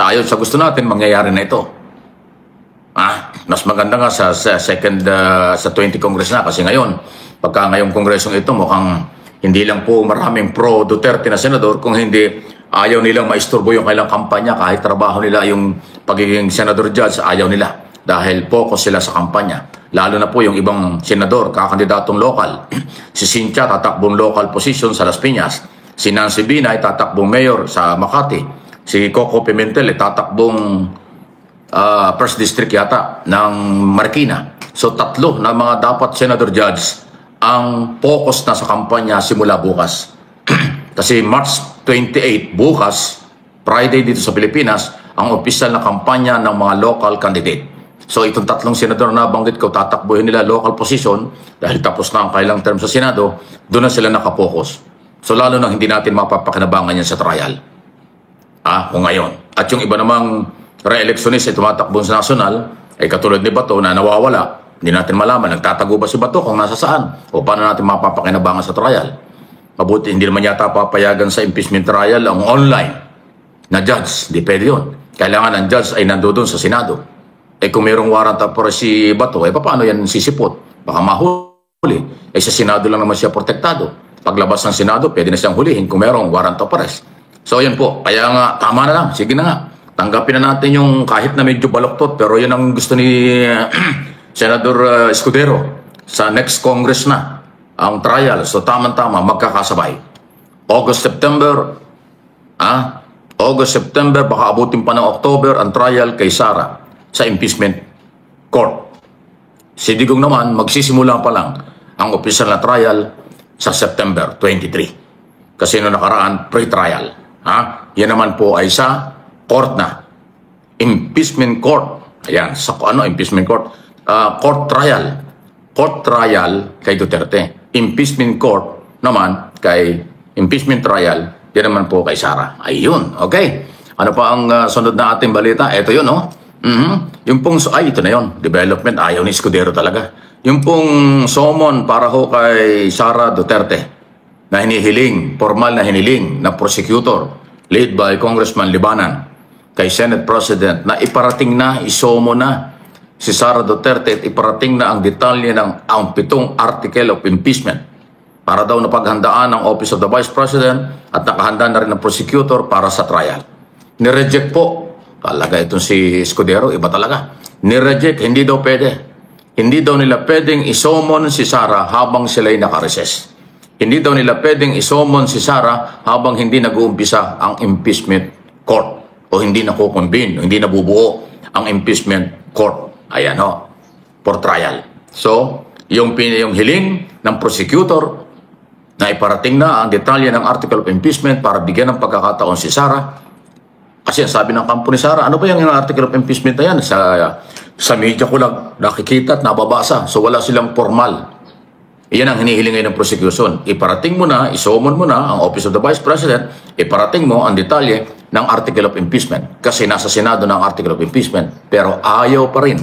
ayon sa gusto natin, mangyayari na ito. Mas maganda nga sa 20 Congress na, kasi ngayon, pagka ngayong Kongresong ito, mukhang hindi lang po maraming pro-Duterte na senador, kung hindi ayaw nilang maisturbo yung kailang kampanya, kahit trabaho nila yung pagiging senador judge, ayaw nila. Dahil focus sila sa kampanya. Lalo na po yung ibang senador, kakandidatong lokal. Si Cynthia tatakbong local position sa Las Piñas. Si Nancy Binay tatakbong mayor sa Makati. Si Coco Pimentel tatakbong first district yata ng Marikina. So tatlo na mga dapat senador judge ang focus na sa kampanya simula bukas. Kasi March 28 bukas, Friday dito sa Pilipinas, ang opisyal na kampanya ng mga local candidate. So itong tatlong senador na banggit ko, tatakbuhin nila local position dahil tapos na ang kailang term sa Senado, doon na sila nakapokus. So lalo na hindi natin mapapakinabangan yan sa trial. Kung ngayon. At yung iba namang re-electionist ay tumatakbo sa national, ay katulad ni Bato na nawawala, hindi natin malaman, nagtatago ba si Bato kung nasa saan? O paano natin mapapakinabangan sa trial? Mabuti, hindi naman yata papayagan sa impeachment trial ang online na judge. Hindi pwede yun. Kailangan ang judge ay nandoon sa Senado. Kung mayroong warrant of arrest si Bato, paano yan sisipot? Baka mahuli. Sa Senado lang naman siya protektado. Paglabas ng Senado, pwede na siyang hulihin kung mayroong warrant of arrest. So yan po. Kaya nga, tama na lang. Sige na nga. Tanggapin na natin yung kahit na medyo baloktot, pero yan ang gusto ni Senador Escudero sa next Congress na ang trial. So tama-tama, magkakasabay. August, September, baka abutin pa ng October ang trial kay Sara sa impeachment court. Si Digong naman, magsisimula pa lang ang official na trial sa September 23. Kasi noong nakaraan, pre-trial. Yan naman po ay sa court na. Impeachment court. Ayan, sa impeachment court? Court trial. Court trial kay Duterte. Impeachment court naman kay impeachment trial, yan naman po kay Sara. Ayun, okay. Ano pa ang sunod na ating balita? Ito yun, no? Yung pong, ito na yun. Development, ayaw ni Escudero talaga. Yung pong summon para ho kay Sara Duterte na hinihiling, formal na hiniling na prosecutor led by Congressman Libanan kay Senate President na iparating na, isomo na si Sara Duterte at iparating na ang detalye ng ang 7 article of impeachment para daw napaghandaan ng Office of the Vice President at nakahanda na rin ng prosecutor para sa trial. Nireject po. Talaga itong si Escudero, iba talaga. Nireject, hindi daw pwede. Hindi daw nila pwedeng isomon si Sara habang sila'y nakareses. Hindi daw nila pwedeng isomon si Sara habang hindi nag-uumpisa ang impeachment court o hindi nakukonvene, hindi nabubuo ang impeachment court. Ayan ho, for trial. So, yung hiling ng prosecutor na iparating na ang detalye ng article of impeachment para bigyan ng pagkakataon si Sara. Kasi sabi ng kampo ni Sara, ano ba yung article of impeachment na yan? Sa media ko lang nakikita at nababasa. So wala silang formal. Iyan ang hinihiling ngayon ng prosecution. Iparating mo na, isomon mo na ang Office of the Vice President, iparating mo ang detalye ng article of impeachment. Kasi nasa Senado ng article of impeachment. Pero ayaw pa rin.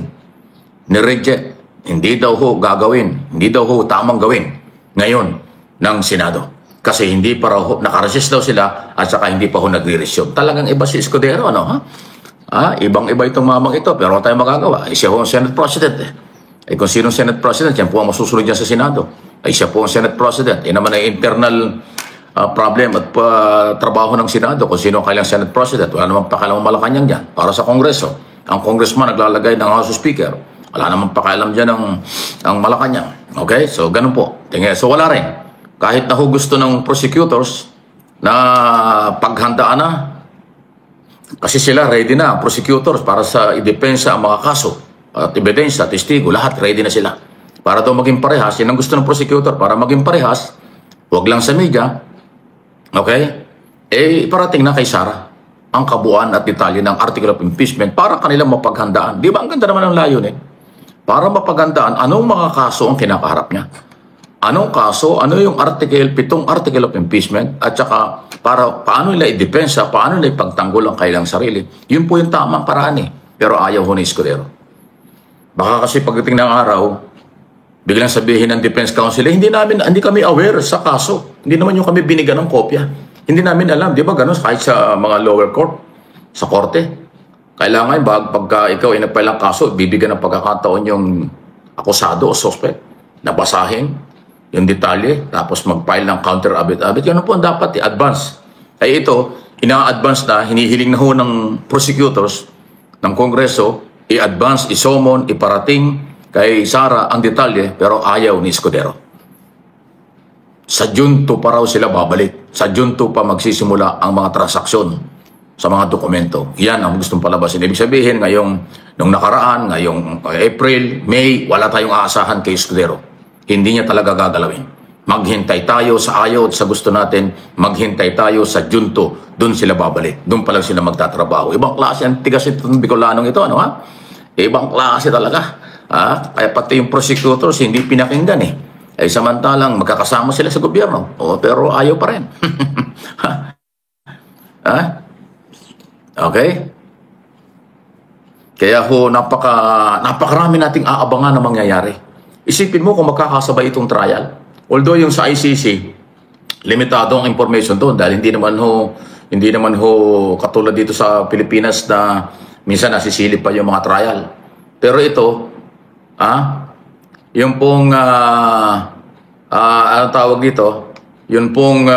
Nireject. Hindi daw ho gagawin. Hindi daw ho tamang gawin ngayon ng Senado. Kasi hindi pa raw, nakaresist daw sila at saka hindi pa ho nagre-resume. Talagang iba si Escudero, ano ha? Ibang-iba itong mamang ito, pero wala tayong magagawa. Siya ho ang Senate President. Kung sino Senate President, yan po ang masusunod niya sa Senado. Siya po ang Senate President. Yan naman ay internal problem at trabaho ng Senado kung sino ang kailang Senate President. Wala naman pakialam Malacanang dyan. Para sa Kongreso, ang Congressman naglalagay ng House Speaker. Wala naman pakialam dyan ang Malacanang. Okay? So, ganun po. So, wala rin. Kahit na ho gusto ng prosecutors na paghandaan na, kasi sila ready na, prosecutors, para sa idepensa ang mga kaso at ebidensya, testigo, lahat ready na sila. Para daw maging parehas, yan ang gusto ng prosecutor, para maging parehas, huwag lang sa media, okay? Iparating na kay Sara ang kabuuan at detalye ng article of impeachment para kanilang mapaghandaan. Di ba ang ganda naman ng layunin? Para mapaghandaan, anong mga kaso ang kinakaharap niya? Anong kaso, ano yung article, 7 article of impeachment, at saka paano nila i-depensa, paano nila ipagtanggol ang kailang sarili. Yun po yung tamang paraan Pero ayaw ho ni Escudero. Baka kasi pagdating ng araw, biglang sabihin ng Defense Council, hindi kami aware sa kaso. Hindi naman yung kami binigyan ng kopya. Hindi namin alam, di ba ganun, kahit sa mga lower court, sa korte. Kailangan pagka ikaw ay nagfile ng kaso, bibigyan ng pagkakataon yung akusado o suspect na basahin yung detalye, tapos mag-file ng counter affidavit. Ganun po ang dapat i-advance. Ay ito, ina-advance na, hinihiling na ho ng prosecutors ng Kongreso, i-advance, i-summon, iparating kay Sara ang detalye, pero ayaw ni Escudero. Sa June 2 pa raw sila babalik. Sa June 2 pa magsisimula ang mga transaksyon sa mga dokumento. Yan ang gustong palabasin. Ibig sabihin, nung nakaraan, ngayong April, May, wala tayong aasahan kay Escudero. Hindi niya talaga gagalawin. Maghintay tayo sa ayaw at sa gusto natin, maghintay tayo sa June 2. Doon sila babalik. Doon pa lang sila magtatrabaho. Ibang klase ang tigas itong Bicolanong ito, ano ha? Ibang klase talaga. Kaya pati yung prosecutors hindi pinakinggan eh. Ay samantalang magkakasama sila sa gobyerno. Pero ayaw pa rin. Okay? Kaya ho, napakarami nating aabangan na mangyayari. Isipin mo kung magkakasabay itong trial. Although yung sa ICC, limitado ang information doon dahil hindi naman ho katulad dito sa Pilipinas na minsan nasisilip pa yung mga trial. Pero ito, yung pong ano tawag dito, yung pong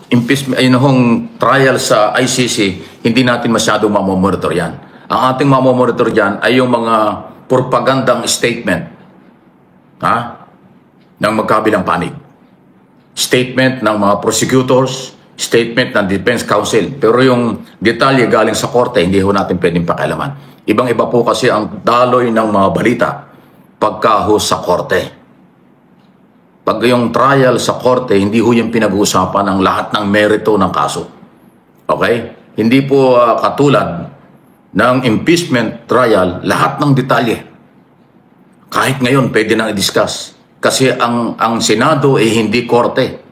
impeachment, yung trial sa ICC, hindi natin masyado mamomonitor yan. Ang ating mamomonitor dyan ay yung mga propagandang statement ng magkabilang panig. Statement ng mga prosecutors, statement ng Defense Council. Pero yung detalye galing sa korte, hindi ho natin pwedeng pakialaman. Ibang-iba po kasi ang daloy ng mga balita pagkaho sa korte. Pag yung trial sa korte, hindi ho yung pinag-uusapan ng lahat ng merito ng kaso. Okay? Hindi po katulad ng impeachment trial, lahat ng detalye. Kahit ngayon, pwede nang i-discuss. Kasi ang Senado ay hindi korte.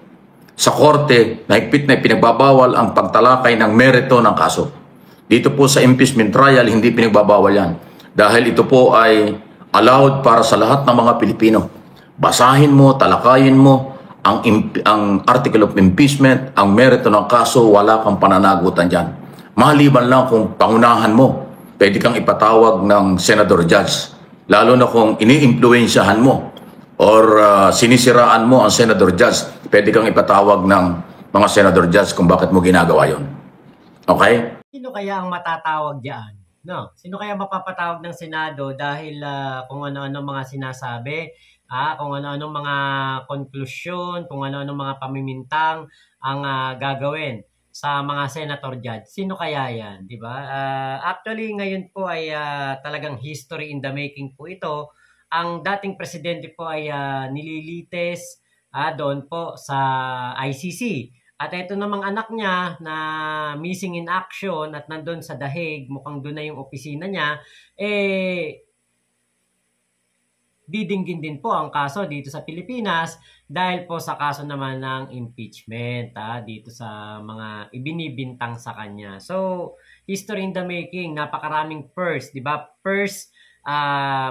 Sa korte, nahigpit na pinagbabawal ang pagtalakay ng merito ng kaso. Dito po sa impeachment trial, hindi pinagbabawal yan. Dahil ito po ay allowed para sa lahat ng mga Pilipino. Basahin mo, talakayin mo ang article of impeachment, ang merito ng kaso, wala kang pananagutan dyan. Maliban lang kung pangunahan mo, pwede kang ipatawag ng Senador Judge. Lalo na kung ini-impluensyahan mo or sinisiraan mo ang Senador Judge, pwede kang ipatawag ng mga Senador Judge kung bakit mo ginagawa yon. Okay? Sino kaya ang matatawag diyan? No? Sino kaya mapapatawag ng Senado dahil kung ano-ano mga sinasabi, kung ano-ano mga konklusyon, kung ano-ano mga pamimintang ang gagawin sa mga senator judge. Sino kaya yan, di ba? Actually, ngayon po ay talagang history in the making po ito. Ang dating presidente po ay nililites doon po sa ICC. At ito namang anak niya na missing in action at nandun sa The Hague, mukhang doon na yung opisina niya, didinggin din po ang kaso dito sa Pilipinas dahil po sa kaso naman ng impeachment dito sa mga ibinibintang sa kanya. So, history in the making, napakaraming first, di ba? First,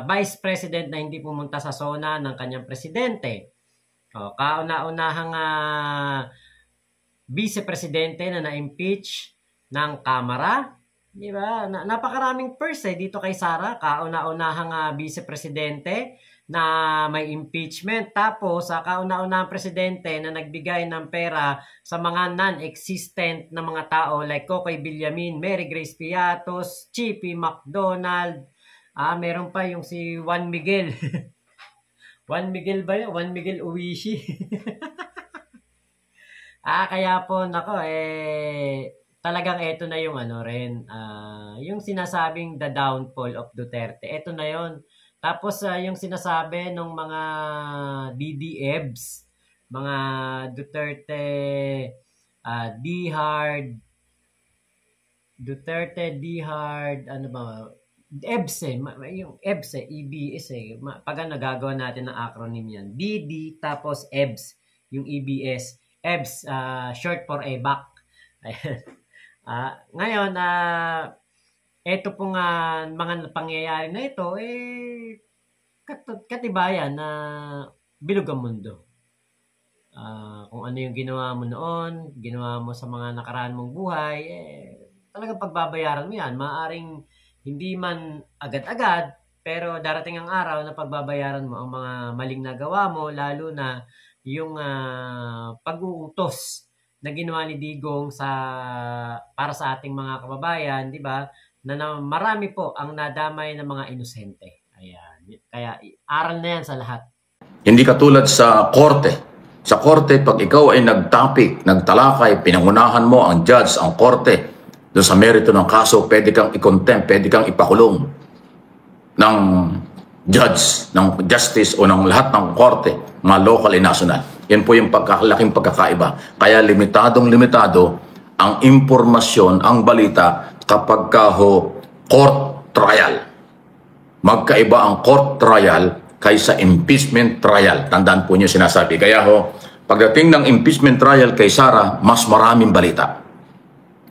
vice president na hindi pumunta sa SONA ng kanyang presidente. Kauna-unahang vice-presidente na na-impeach ng Kamara. Di ba? Napakaraming first dito kay Sara. Kauna-unahang vice-presidente na may impeachment. Tapos, kauna-unahang presidente na nagbigay ng pera sa mga non-existent na mga tao like Cocoy Villamin, Mary Grace Piatos, Chippy McDonald. Meron pa yung si Juan Miguel. Juan Miguel ba yun? Juan Miguel Uwishi. Kaya po, nako, talagang ito na yung ano rin, yung sinasabing the downfall of Duterte. Ito na yon. Tapos, yung sinasabi ng mga DDEBs, mga Duterte, D-Hard, ano ba, EBS yung EBS EBS pag nagagawa natin ng acronym yan. DD, tapos EBS, yung EBS. EBS, short for EBAC. Ngayon, ito pong mga pangyayari na ito, katibayan na bilog ang mundo. Kung ano yung ginawa mo noon, ginawa mo sa mga nakaraan mong buhay, talagang pagbabayaran mo yan. Maaring hindi man agad-agad, pero darating ang araw na pagbabayaran mo ang mga maling nagawa mo, lalo na yung pag-uutos na ginawa ni Digong para sa ating mga kababayan, di ba? Na marami po ang nadamay ng mga inosente. Ayan. Kaya aral na yan sa lahat. Hindi katulad sa korte. Sa korte, pag ikaw ay nag-topic, nagtalakay, pinangunahan mo ang judge, ang korte, doon sa merito ng kaso, pwede kang i-contempt, pwede kang ipakulong ng judge, ng justice o ng lahat ng korte, mga local and national. Yan po yung laking pagkakaiba. Kaya limitado ang impormasyon, ang balita kapag court trial. Magkaiba ang court trial kaysa impeachment trial. Tandaan po niyo sinasabi. Kaya pagdating ng impeachment trial kay Sara, mas maraming balita.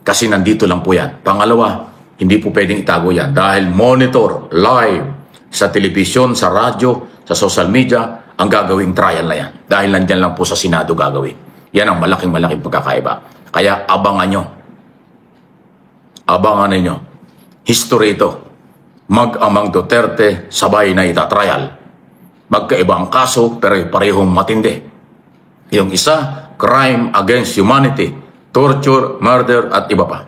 Kasi nandito lang po yan. Pangalawa, hindi po pwedeng itago yan. Dahil monitor, live, sa telebisyon, sa radyo, sa social media, ang gagawing trial na yan. Dahil nandyan lang po sa Senado gagawin. Yan ang malaking pagkakaiba. Kaya abangan nyo. Abangan ninyo. History ito. Mag-amang Duterte, sabay na itatrial. Magkaiba ang kaso, pero parehong matindi. Yung isa, crime against humanity, torture, murder, at iba pa.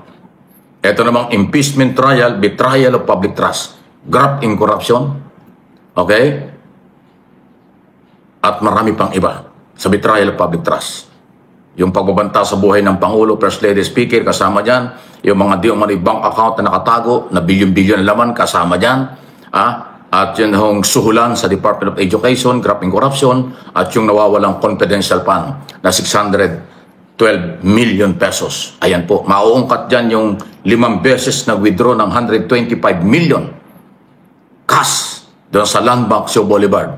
Ito namang impeachment trial, betrayal of public trust, graft in corruption, okay? At marami pang iba sa betrayal of public trust. Yung pagbabanta sa buhay ng Pangulo, First Lady, Speaker, kasama dyan. Yung mga di umano'y bank account na nakatago, na bilyon-bilyon laman, kasama dyan. At yun hong suhulan sa Department of Education, graft in corruption, at yung nawawalang confidential fund na 612 million pesos. Ayan po, mauungkat dyan yung 5 beses na withdraw ng 125 million cash doon sa Land Bank Show Boulevard.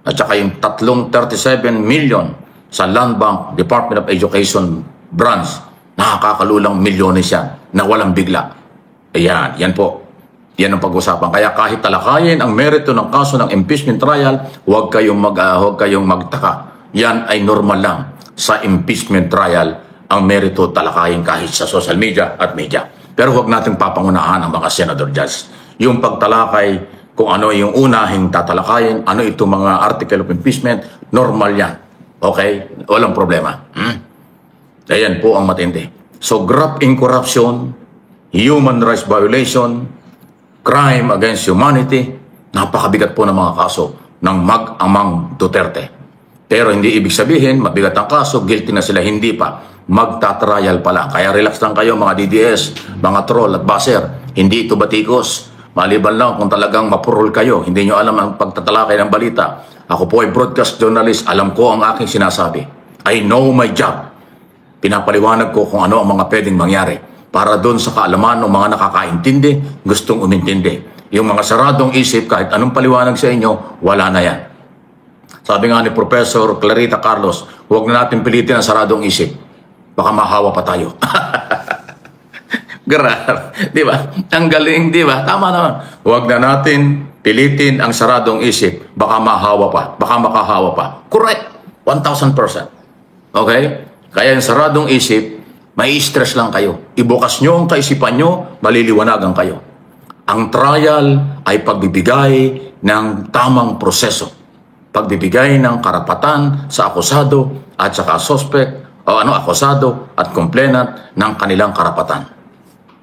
At saka yung 37 million sa Land Bank Department of Education branch. Nakakalulang milyones yan na walang bigla. Ayan, yan po. Yan ang pag-usapan. Kaya kahit talakayin ang merito ng kaso ng impeachment trial, huwag kayong magtaka. Yan ay normal lang sa impeachment trial ang merito talakayin kahit sa social media at media. Pero huwag natin papangunahan ang mga senador judge. Yung pagtalakay, kung ano yung unahing tatalakayin, ano itong mga article of impeachment, normal yan. Okay? Walang problema. Ayan po ang matindi. So, graft in corruption, human rights violation, crime against humanity, napakabigat po ng mga kaso ng mag-amang Duterte. Pero hindi ibig sabihin, mabigat ang kaso, guilty na sila, hindi pa. Magtatrial pa lang. Kaya relax lang kayo mga DDS, mga troll at baser. Hindi ito batikos. Maliban lang kung talagang mapurol kayo. Hindi nyo alam ang pagtatalakay ng balita. Ako po ay broadcast journalist. Alam ko ang aking sinasabi. I know my job. Pinapaliwanag ko kung ano ang mga pwedeng mangyari. Para doon sa kaalaman ng mga nakakaintindi, gustong umintindi. Yung mga saradong isip, kahit anong paliwanag sa inyo, wala na yan. Sabi nga ni Professor Clarita Carlos, huwag na natin pilitin ang saradong isip. Baka mahawa pa tayo. Grabe, di ba? Ang galing, di ba? Tama naman. Huwag na natin pilitin ang saradong isip. Baka mahawa pa. Baka makahawa pa. Correct. 1,000%. Okay? Kaya yung saradong isip, may stress lang kayo. Ibukas nyo ang kaisipan nyo, maliliwanagan kayo. Ang trial ay pagbibigay ng tamang proseso. Pagbibigay ng karapatan sa akusado at saka suspect, akusado at complainant ng kanilang karapatan.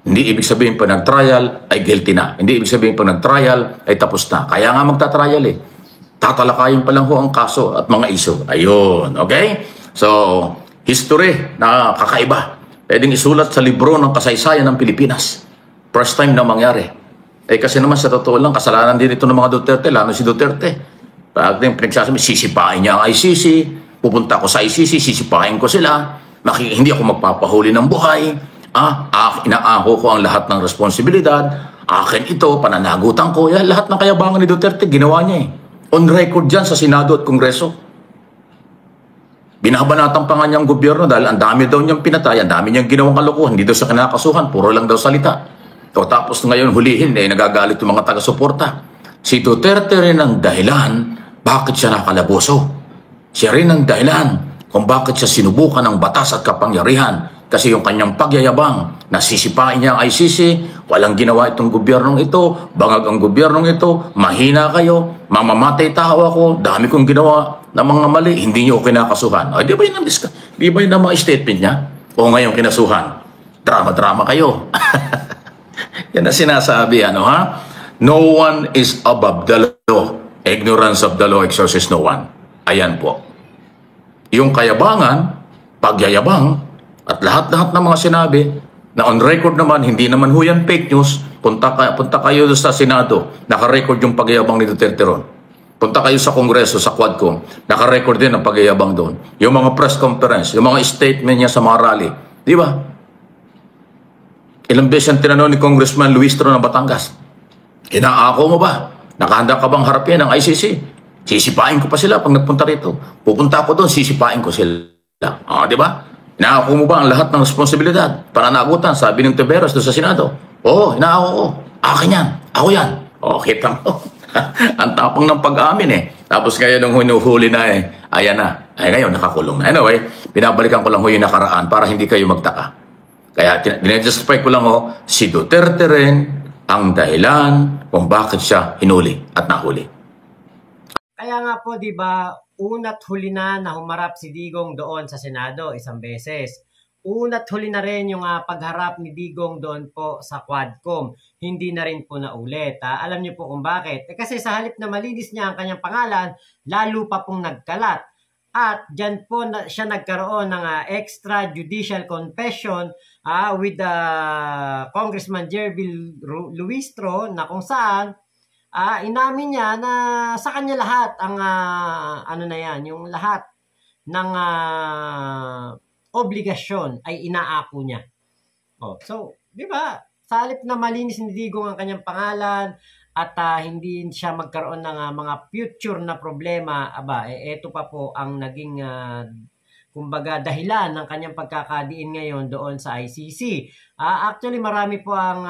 Hindi ibig sabihin pag nag-trial ay guilty na. Hindi ibig sabihin pag nag-trial ay tapos na. Kaya nga magta-trial eh. Tatalakayin pa lang ho ang kaso at mga issue. Ayun, okay? So, history na kakaiba. Pwedeng isulat sa libro ng kasaysayan ng Pilipinas. First time na mangyari. Kasi naman sa totoo lang, kasalanan din ito ng mga Duterte, lalo si Duterte. Pag pinagsasabi, sisipain niya ang ICC, pupunta ako sa ICC, sisipain ko sila, hindi ako magpapahuli ng buhay, inaako ko ang lahat ng responsibilidad, akin ito, pananagutan ko, yan, lahat ng kayabangan ni Duterte, ginawa niya eh. On record dyan sa Senado at Kongreso. Binabanatan pa nga niyang gobyerno dahil ang dami daw niyang pinatay, ang dami niyang ginawang kalokohan, hindi daw sa kinakasuhan, puro lang daw salita. So, tapos ngayon hulihin, nagagalit yung mga taga-suporta. Si Duterte rin ang dahilan bakit siya nakalaboso. Siya rin ang dahilan kung bakit siya sinubukan ng batas at kapangyarihan Kasi yung kanyang pagyayabang, nasisipain niya ang ICC, walang ginawa itong gobyernong ito, bangag ang gobyernong ito, mahina kayo, mamamatay tao ako, dami kong ginawa na mga mali, hindi niyo kinakasuhan. Ay, di ba yun di ba yun ang mga statement niya? O ngayon kinasuhan, drama-drama kayo. Yan ang sinasabi, ano ha? No one is above the law. Ignorance of the law exercises no one. Ayan po. Yung kayabangan, pagyayabang, at lahat-lahat ng mga sinabi, na on record naman, hindi naman ho yan fake news. Punta kayo sa Senado, naka-record yung pagyayabang ni Duterte ron. Punta kayo sa Kongreso, sa Quadcom, naka-record din ang pagyayabang doon. Yung mga press conference, yung mga statement niya sa mga rally. Di ba? Ilang beses ang tinanong ni Congressman Luis Tro ng Batangas. Inaako mo ba? Nakahanda ka bang harapin ang ICC? Sisipain ko pa sila pag nagpunta rito. Pupunta ako doon, sisipain ko sila. Di ba? Inaako mo ba ang lahat ng responsibilidad para naabutan? Sabi ng Tiberos doon sa Senado. Oo, inaako ko. Akin yan. Ako yan. Kita mo. Ang tapang ng pag-amin Tapos ngayon nung hinuhuli na ayan na. Ay ngayon, nakakulong na. Anyway, binabalikan ko lang yung nakaraan para hindi kayo magtaka. Kaya dinajustify ko lang si Duterte rin ang dahilan kung bakit siya hinuli at nahuli. Kaya nga po, di ba, una't huli na humarap si Digong doon sa Senado isang beses. Una't huli na rin yung pagharap ni Digong doon po sa Quadcom. Hindi na rin po naulit. Alam niyo po kung bakit. Kasi sa halip na malinis niya ang kanyang pangalan, lalo pa pong nagkalat. At dyan po siya nagkaroon ng extrajudicial confession with Congressman Jervil Luistro na kung saan inamin niya na sa kanya lahat ang yung lahat ng obligasyon ay inaako niya. So, di ba? Sa halip na malinis ni Digong ang kanyang pangalan, at hindi siya magkaroon ng mga future na problema, ito pa po ang naging kumbaga dahilan ng kanyang pagkakadiin ngayon doon sa ICC. Actually marami po ang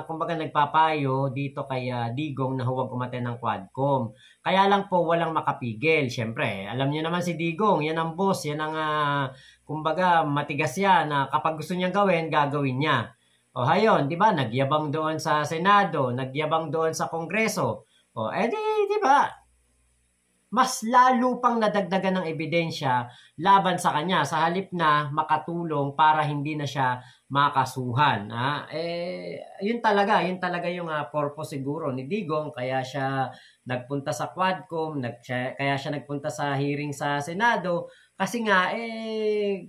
kumbaga nagpapayo dito kay Digong na huwag umattend ng Quadcom. Kaya lang po walang makapigil. Siyempre, alam niyo naman si Digong, yan ang boss, yan ang kumbaga matigas yan na kapag gusto niyang gawin, gagawin niya. Hayon, di ba? Nagyabang doon sa Senado, nagyabang doon sa Kongreso. Di ba? Mas lalo pang nadagdagan ng ebidensya laban sa kanya sa halip na makatulong para hindi na siya makasuhan. Yun talaga yung purpose siguro ni Digong, kaya siya nagpunta sa Quadcom, kaya siya nagpunta sa hearing sa Senado. Kasi nga,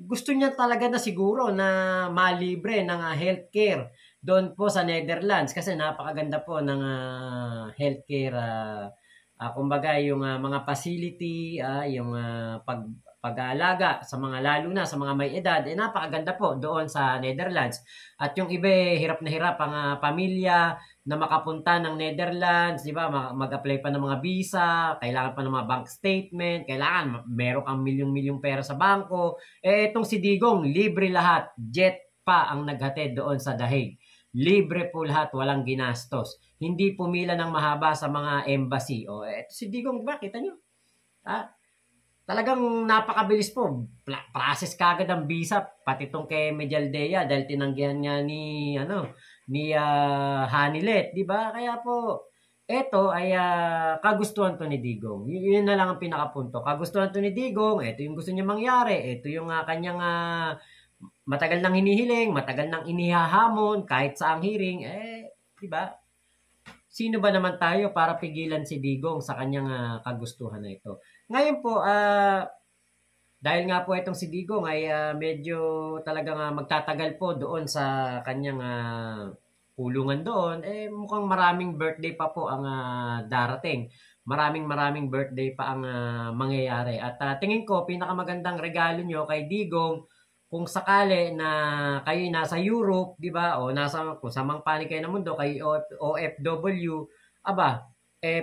gusto niya talaga na siguro na malibre ng healthcare doon po sa Netherlands. Kasi napakaganda po ng healthcare, kumbaga yung mga facility, yung pag-aalaga sa mga lalo na sa mga may edad, napakaganda po doon sa Netherlands. At yung iba hirap na hirap ang pamilya na makapunta ng Netherlands, di ba? Mag-apply pa ng mga visa, kailangan pa ng mga bank statement, kailangan meron kang milyong-milyong pera sa bangko. Itong si Digong, libre lahat. Jet pa ang naghatid doon sa Dahig. Libre po lahat, walang ginastos. Hindi pumila ng mahaba sa mga embassy. Ito si Digong, diba? Kita nyo? Talagang napakabilis po. Process kagad ang visa, pati itong kay Medialdea dahil tinanggihan niya ni Hanilet, di ba? Kaya po, ito ay kagustuhan to ni Digong. Yun na lang ang pinakapunto. Kagustuhan to ni Digong, ito yung gusto niya mangyari, ito yung kanyang matagal nang hinihiling, matagal nang inihahamon, kahit sa ang hearing, di ba? Sino ba naman tayo para pigilan si Digong sa kanyang kagustuhan na ito? Ngayon po, dahil nga po itong si Digong ay medyo talagang magtatagal po doon sa kanyang kulungan doon, mukhang maraming birthday pa po ang darating. Maraming birthday pa ang mangyayari. At tingin ko, pinakamagandang regalo nyo kay Digong, kung sakali na kayo nasa Europe, di ba? O kung sa mang panig kayo ng mundo, kayo OFW,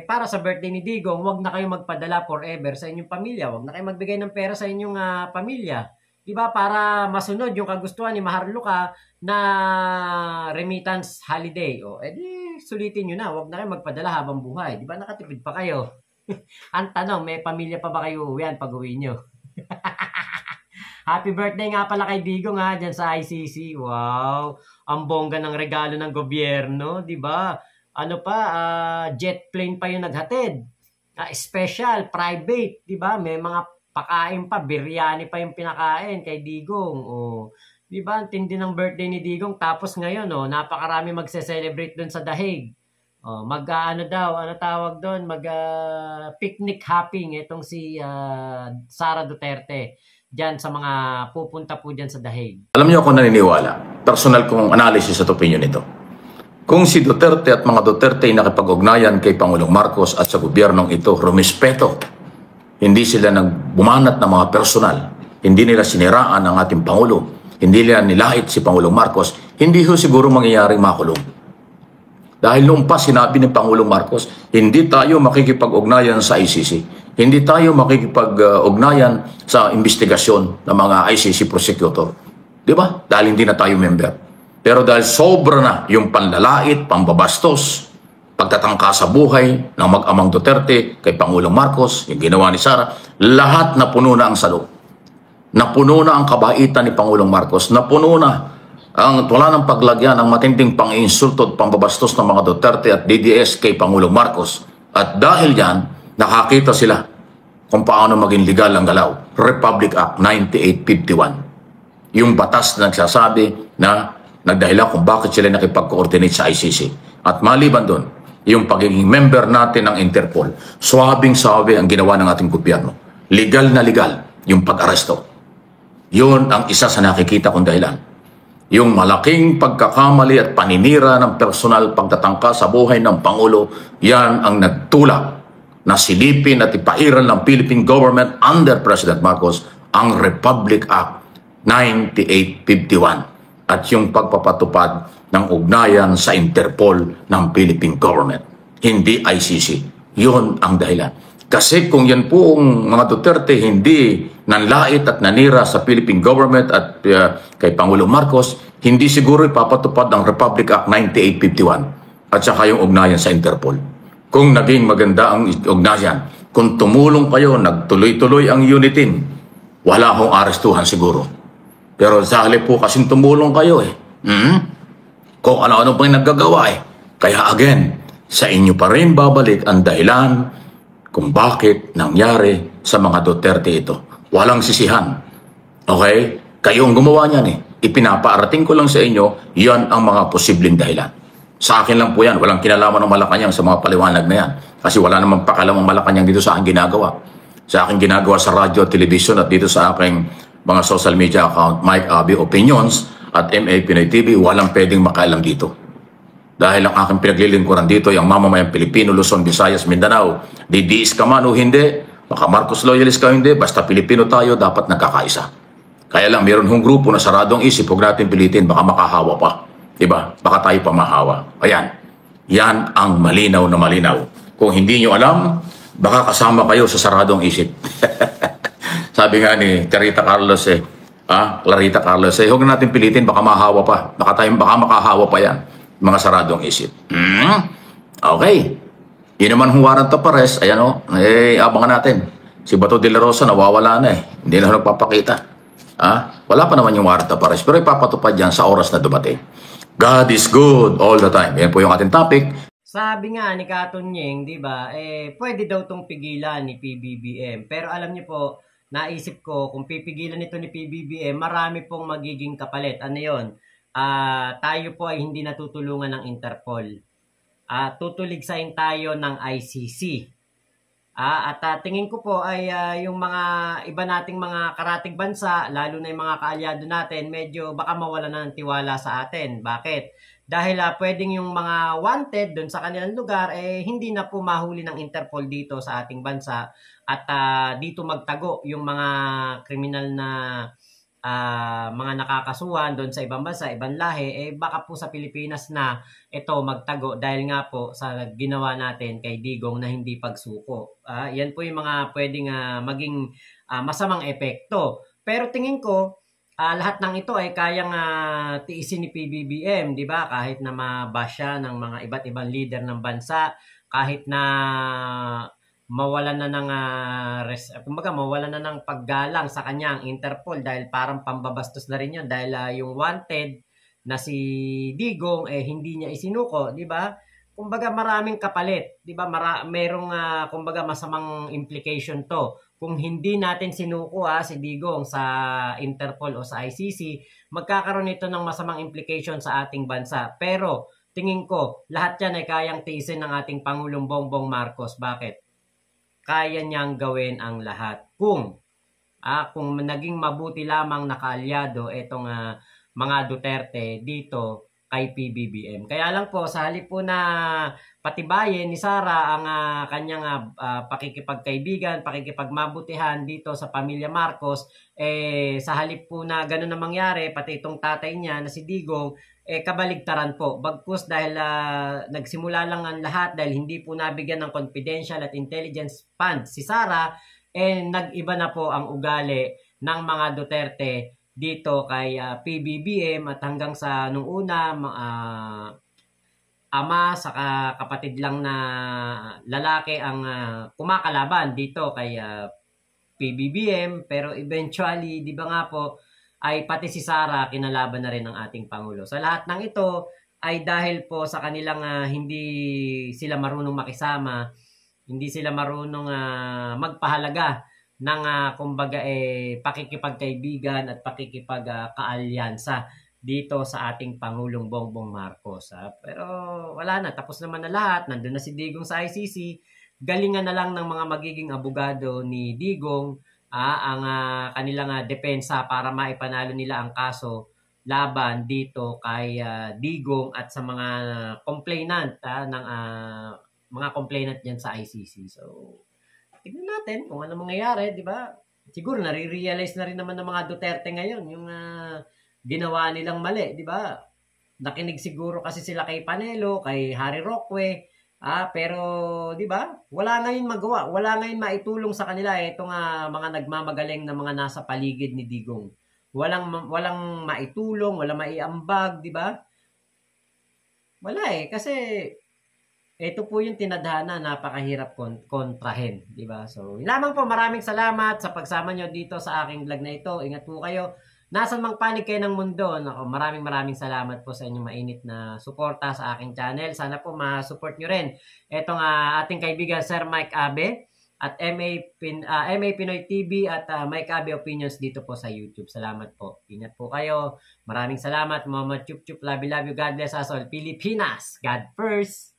para sa birthday ni Digong, wag na kayo magpadala forever sa inyong pamilya. Wag na kayo magbigay ng pera sa inyong pamilya. Diba? Para masunod yung kagustuhan ni Maharlika na remittance holiday. Sulitin nyo na. Wag na kayo magpadala habang buhay. Diba? Nakatipid pa kayo. Ang tanong, may pamilya pa ba kayo uwian pag uwi nyo? Happy birthday nga pala kay Digong ha, dyan sa ICC. Wow, ang bongga ng regalo ng gobyerno, di ba? Ano pa, jet plane pa yung naghatid. Special, private, di ba? May mga pakain pa, biryani pa yung pinakain kay Digong. Oh, di ba? Ang tindi ng birthday ni Digong. Tapos ngayon, oh, napakarami magse-celebrate dun sa Dahig. Oh, ano daw, ano tawag doon, picnic hopping itong si Sara Duterte diyan sa mga pupunta po diyan sa Dahig. Alam niyo ako naniniwala, personal kong analysis at opinion ito. Kung si Duterte at mga Duterte ay nakipag-ugnayan kay Pangulong Marcos at sa gobyernong ito, rumispeto, hindi sila nagbumanat ng mga personal, hindi nila siniraan ang ating Pangulo, hindi nila nilait si Pangulong Marcos, hindi ho siguro mangyayaring makulong. Dahil noong pa sinabi ni Pangulong Marcos, hindi tayo makikipag-ugnayan sa ICC. Hindi tayo makikipag-ugnayan sa investigasyon ng mga ICC prosecutor. Di ba? Dahil hindi na tayo member. Pero dahil sobra na yung panlalait, pambabastos, pagtatangka sa buhay ng mag-amang Duterte kay Pangulong Marcos, yung ginawa ni Sara, lahat napuno na ang salo. Napuno na ang kabaitan ni Pangulong Marcos. Napuno na ang tula ng paglagyan ng matinding pang-insulto at pambabastos ng mga Duterte at DDS kay Pangulong Marcos. At dahil yan, nakakita sila kung paano maging legal ang galaw. Republic Act 9851. Yung batas na nagsasabi na nagdahilan kung bakit sila nakipag-coordinate sa ICC. At maliban doon, yung pagiging member natin ng Interpol, swabing-swabe ang ginawa ng ating gobyerno. Legal na legal yung pag-aresto. Yun ang isa sa nakikita kong dahilan. Yung malaking pagkakamali at paninira ng personal pagtatangka sa buhay ng Pangulo, yan ang nagtulak na silipin at ipairal ng Philippine government under President Marcos ang Republic Act 9851 at yung pagpapatupad ng ugnayan sa Interpol ng Philippine government, hindi ICC. Yun ang dahilan. Kasi kung yan pong mga Duterte hindi nanlait at nanira sa Philippine government at kay Pangulong Marcos, hindi siguro ipapatupad ang Republic Act 9851 at saka yung ugnayan sa Interpol. Kung naging maganda ang ugnayan, kung tumulong kayo, nagtuloy-tuloy ang unitin, wala akong arestuhan siguro. Pero sa halip po kasing tumulong kayo kung ano-ano pang naggagawa Kaya again, sa inyo pa rin babalik ang dahilan kung bakit nangyari sa mga Duterte ito. Walang sisihan. Okay? Kayo ang gumawa niyan Ipinapaarating ko lang sa inyo, yan ang mga posibleng dahilan. Sa akin lang po yan. Walang kinalaman ng Malacanang sa mga paliwanag na yan. Kasi wala namang pakalamang Malacanang dito sa aking ginagawa. Sa aking ginagawa sa radio, television at dito sa aking mga social media account, Mike Abi Opinions at MA Pinoy TV, walang pwedeng makailam dito. Dahil ang aking pinaglilingkuran dito, yung mamamayang Pilipino, Luzon, Visayas, Mindanao, DDS ka man o hindi, baka Marcos loyalist ka hindi, basta Pilipino tayo, dapat nagkakaisa. Kaya lang, meron hong grupo na saradong isip, huwag natin pilitin, baka makahawa pa. Diba? Baka tayo pa mahawa. Ayan. Yan ang malinaw na malinaw. Kung hindi nyo alam, baka kasama kayo sa saradong isip. Sabi nga ni Clarita Carlos Clarita Carlos huwag natin pilitin, baka mahawa pa. Baka makahawa pa yan. Mga saradong isip. Okay. Yun naman hong warrant of arrest. Ayan abangan natin. Si Bato de la Rosa nawawala na Hindi na nagpapakita. Wala pa naman yung warrant of arrest. Pero ipapatupad yan sa oras na dumating. God is good all the time. Yan po yung ating topic. Sabi nga ni Katunyeng, di ba, pwede daw itong pigilan ni PBBM. Pero alam niyo po, naisip ko, kung pipigilan ito ni PBBM, marami pong magiging kapalit. Ano yun? Tayo po ay hindi natutulungan ng Interpol. Tutuligsain tayo ng ICC. At tingin ko po ay yung mga iba nating mga karatig bansa, lalo na yung mga kaalyado natin, medyo baka mawala ng tiwala sa atin. Bakit? Dahil pwedeng yung mga wanted doon sa kanilang lugar, hindi na po mahuli ng Interpol dito sa ating bansa. At dito magtago yung mga kriminal na mga nakakasuhan doon sa ibang bansa, ibang lahi, baka po sa Pilipinas na ito magtago dahil nga po sa ginawa natin kay Digong na hindi pagsuko. Yan po yung mga pwedeng maging masamang epekto. Pero tingin ko, lahat ng ito ay kayang tiisin ni PBBM, di ba? Kahit na mabash siya ng mga iba't ibang leader ng bansa, kahit na mawalan na ng kumbaga mawalan na ng paggalang sa kanya ang Interpol dahil parang pambabastos na rin 'yon dahil yung wanted na si Digong hindi niya isinuko, 'di ba? Kumbaga maraming kapalit, 'di ba? Merong kumbaga masamang implication 'to. Kung hindi natin sinuko si Digong sa Interpol o sa ICC, magkakaroon ito ng masamang implication sa ating bansa. Pero tingin ko, lahat 'yan ay kayang tiisin ng ating Pangulong Bongbong Marcos. Bakit? Kaya niyang gawin ang lahat. Kung naging mabuti lamang nakaalyado itong mga Duterte dito kay PBBM. Kaya lang po, sa halip po na patibayin ni Sara ang kanyang pakikipagkaibigan, pakikipagmabutihan dito sa pamilya Marcos, sa halip po na gano'n na mangyari, pati itong tatay niya na si Digong, kabaligtaran po. Bagkus dahil nagsimula lang ang lahat dahil hindi po nabigyan ng confidential at intelligence fund si Sara, nag-iba na po ang ugali ng mga Duterte dito kay PBBM at hanggang sa nung una ama saka kapatid lang na lalaki ang kumakalaban dito kay PBBM, pero eventually, di ba nga po, ay pati si Sara kinalaban na rin ng ating Pangulo. Sa lahat ng ito ay dahil po sa kanilang hindi sila marunong makisama, hindi sila marunong magpahalaga ng kumbaga pakikipagkaibigan at pakikipagkaalyansa dito sa ating Pangulong Bongbong Marcos. Pero wala na, tapos naman na lahat. Nandun na si Digong sa ICC. Galingan na lang ng mga magiging abogado ni Digong ang kanilang depensa para maipanalo nila ang kaso laban dito kay Digong at sa mga complainant ng mga complainant diyan sa ICC. So, tignan natin kung ano mangyayari, di ba? Siguro nare-realize na rin naman ng mga Duterte ngayon yung ginawa nilang mali, di ba? Nakinig siguro kasi sila kay Panelo, kay Harry Roque, pero di ba? Wala ngayon magawa, wala ngayon maitulong sa kanila itong mga nagmamagaling na mga nasa paligid ni Digong. Walang maitulong, walang maiambag, di ba? Wala kasi ito po yung tinadhana, napakahirap kontrahin, di ba? So, lamang po, maraming salamat sa pagsama nyo dito sa aking vlog na ito. Ingat po kayo. Nasaan mang panig kayo ng mundo. Nako, maraming salamat po sa inyong mainit na suporta sa aking channel. Sana po ma-support nyo rin itong ating kaibigan Sir Mike Abe at MA Pinoy TV at Mike Abe Opinions dito po sa YouTube. Salamat po. Ingat po kayo. Maraming salamat. Mama Chup Chup. Love you. God bless us all. Pilipinas. God first.